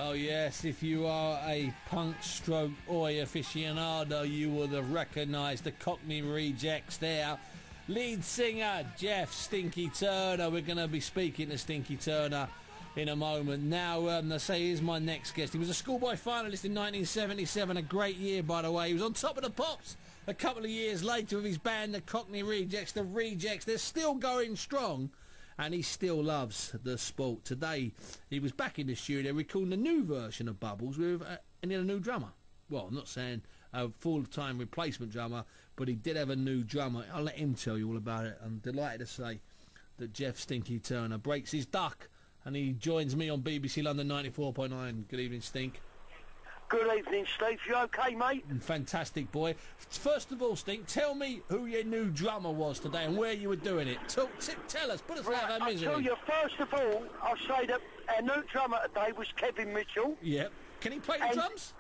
Oh yes, if you are a punk stroke oi aficionado, you will have recognised the Cockney Rejects there. Lead singer Jeff Stinky Turner. We're going to be speaking to Stinky Turner in a moment. Now, I say here's my next guest. He was a schoolboy finalist in 1977, a great year by the way. He was on Top of the Pops a couple of years later with his band, the Cockney Rejects. The Rejects, they're still going strong, and he still loves the sport. Today, he was back in the studio recording a new version of Bubbles with a new drummer. Well, I'm not saying a full-time replacement drummer, but he did have a new drummer. I'll let him tell you all about it. I'm delighted to say that Jeff Stinky Turner breaks his duck, and he joins me on BBC London 94.9. Good evening, Stink. Good evening, Steve. You okay, mate? Fantastic, boy. First of all, Stink, tell me who your new drummer was today and where you were doing it. Tell us, put us out of our misery. I'll tell you, first of all, I'll say that our new drummer today was Kevin Mitchell. Yep. Can he play the drums?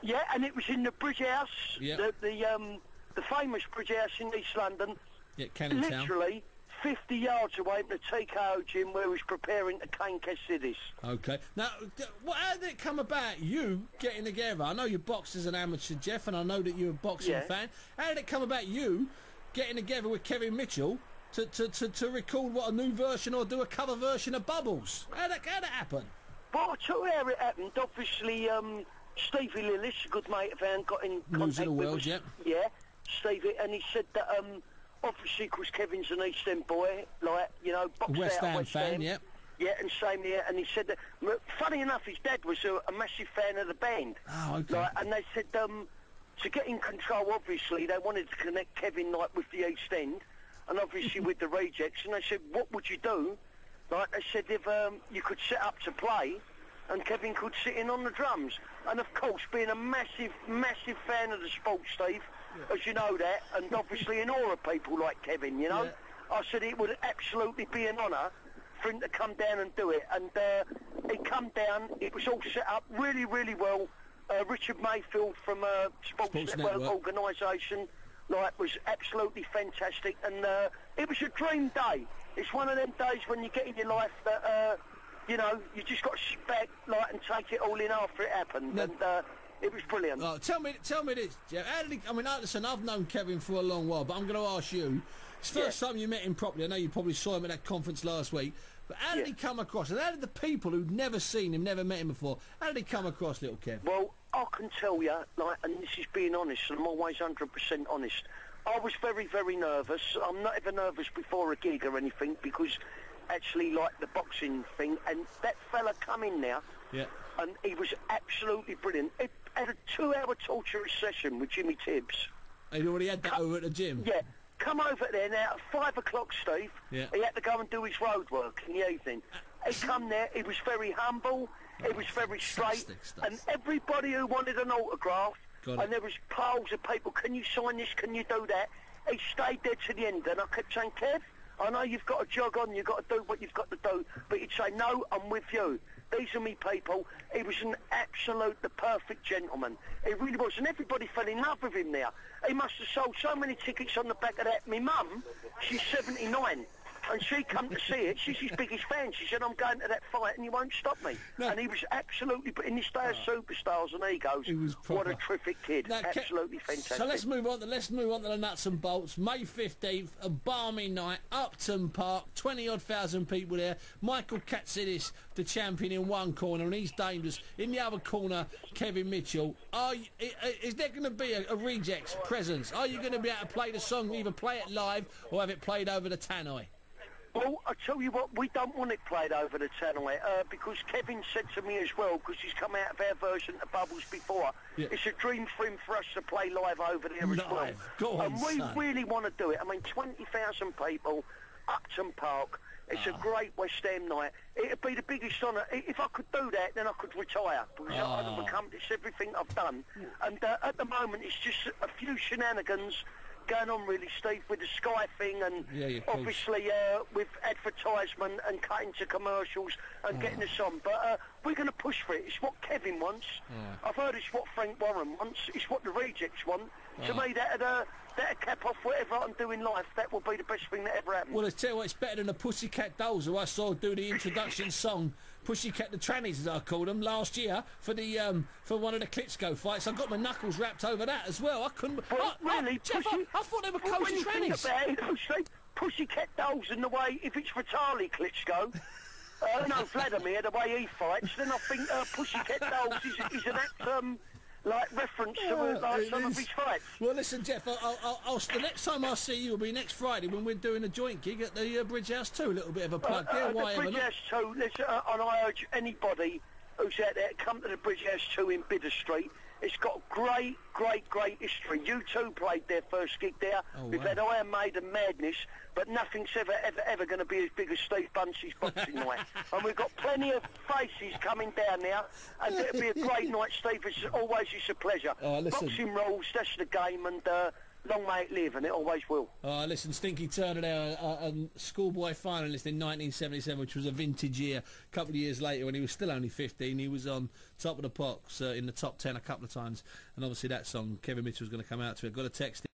Yeah, and it was in the Bridge House, the famous Bridge House in East London. Yeah, Canning Town. Literally 50 yards away from the TKO gym where he was preparing to cane Cassidis. Okay. Now, how did it come about, you getting together? I know you boxed as an amateur, Jeff, and I know that you're a boxing fan. How did it come about, you getting together with Kevin Mitchell to record, a new version or do a cover version of Bubbles? How'd that happen? Well, I'll tell you how it happened. Obviously, Stevie Lillis, a good mate of ours, got in contact with us. Yeah, Stevie, and he said that obviously, because Kevin's an East End boy, boxed West out Ham West fan, End. yep. Yeah, and same here. And he said that, funny enough, his dad was a massive fan of the band. Oh, okay. And they said to get in control, obviously, they wanted to connect Kevin with the East End, and obviously with the Rejects. And they said, what would you do? They said if you could set up to play, and Kevin could sit in on the drums. And of course, being a massive, massive fan of the sport, Steve, as you know that, and obviously in awe of people like Kevin, I said it would absolutely be an honour for him to come down and do it. And he come down, it was all set up really, really well. Richard Mayfield from Sports Network organisation, was absolutely fantastic. And it was a dream day. It's one of them days when you get in your life that... you just got to sit back, and take it all in after it happened, and it was brilliant. Oh, tell me this, Jeff. How did he? Listen, I've known Kevin for a long while, but I'm going to ask you. It's the first time you met him properly. I know you probably saw him at that conference last week, but how did he come across? And how did the people who'd never seen him, never met him before, how did he come across, little Kev? Well, I can tell you, and this is being honest, and I'm always 100% honest. I was very, very nervous. I'm not ever nervous before a gig or anything because. Actually the boxing thing, and that fella come in there, and he was absolutely brilliant. It had a 2-hour torturous session with Jimmy Tibbs. He'd already had that over at the gym? Yeah, come over there now at 5 o'clock, Steve. Yeah. He had to go and do his road work in the evening. He come there, he was very humble, he was very straight, and everybody who wanted an autograph, and there was piles of people, can you sign this, can you do that? He stayed there to the end, and I kept saying, Kev, I know you've got to jog on, you've got to do what you've got to do, but he'd say, no, I'm with you. These are me people. He was the perfect gentleman. He really was, and everybody fell in love with him there. He must have sold so many tickets on the back of that. My mum, she's 79, and she come to see it. She's his biggest fan. She said, I'm going to that fight and you won't stop me. No. And he was absolutely, but in this day of superstars and egos, what a terrific kid. Now, absolutely fantastic. So let's move on to the nuts and bolts. May 15th, a balmy night, Upton Park, 20-odd thousand people there. Michael Katsidis, the champion, in one corner, and he's dangerous. In the other corner, Kevin Mitchell. Is there going to be a Rejects presence? Are you going to be able to play the song, either play it live or have it played over the tannoy? Well, I tell you what, we don't want it played over the tannoy because Kevin said to me as well, because he's come out of our version of Bubbles before, it's a dream for him for us to play live over there as well. Go on, and we really want to do it. 20,000 people, Upton Park. It's a great West Ham night. It'd be the biggest honour. If I could do that, then I could retire because I'd have accomplished everything I've done. And at the moment, it's just a few shenanigans going on, really, Steve, with the Sky thing, and obviously with advertisement and cutting to commercials and getting us on. But we're going to push for it. It's what Kevin wants. Right. I've heard it's what Frank Warren wants. It's what the Rejects want. To me, that'd cap off whatever I can do in life. That would be the best thing that ever happened. Well, I tell you what, it's better than the Pussycat Dolls, who I saw do the introduction song, Pussycat the Trannies, as I called them, last year for the for one of the Klitschko fights. I got my knuckles wrapped over that as well. I couldn't. Well, really, Jeff, I thought they were coach trannies. Pussycat Dolls and the way, if it's Vitaly Klitschko, no, Vladimir, the way he fights, then I think Pussycat Dolls is an act, like reference to some of his fights. Well, listen, Jeff, I'll the next time I see you will be next Friday when we're doing a joint gig at the Bridge House 2. A little bit of a plug there. The Bridge House 2, listen, and I urge anybody who's out there, come to the Bridge House 2 in Bidder Street. It's got great history. U2 played their first gig there. Oh, We've wow. had Iron Maiden Madness, but nothing's ever going to be as big as Steve Bunce's boxing night. And we've got plenty of faces coming down now, and it'll be a great night, Steve. It's a pleasure. Oh, listen. Boxing rules, that's the game, and long may it live, and it always will. Listen, Stinky Turner there, a schoolboy finalist in 1977, which was a vintage year. A couple of years later, when he was still only 15, he was on Top of the Pops in the top 10 a couple of times. And obviously that song, Kevin Mitchell's going to come out to it. Got a text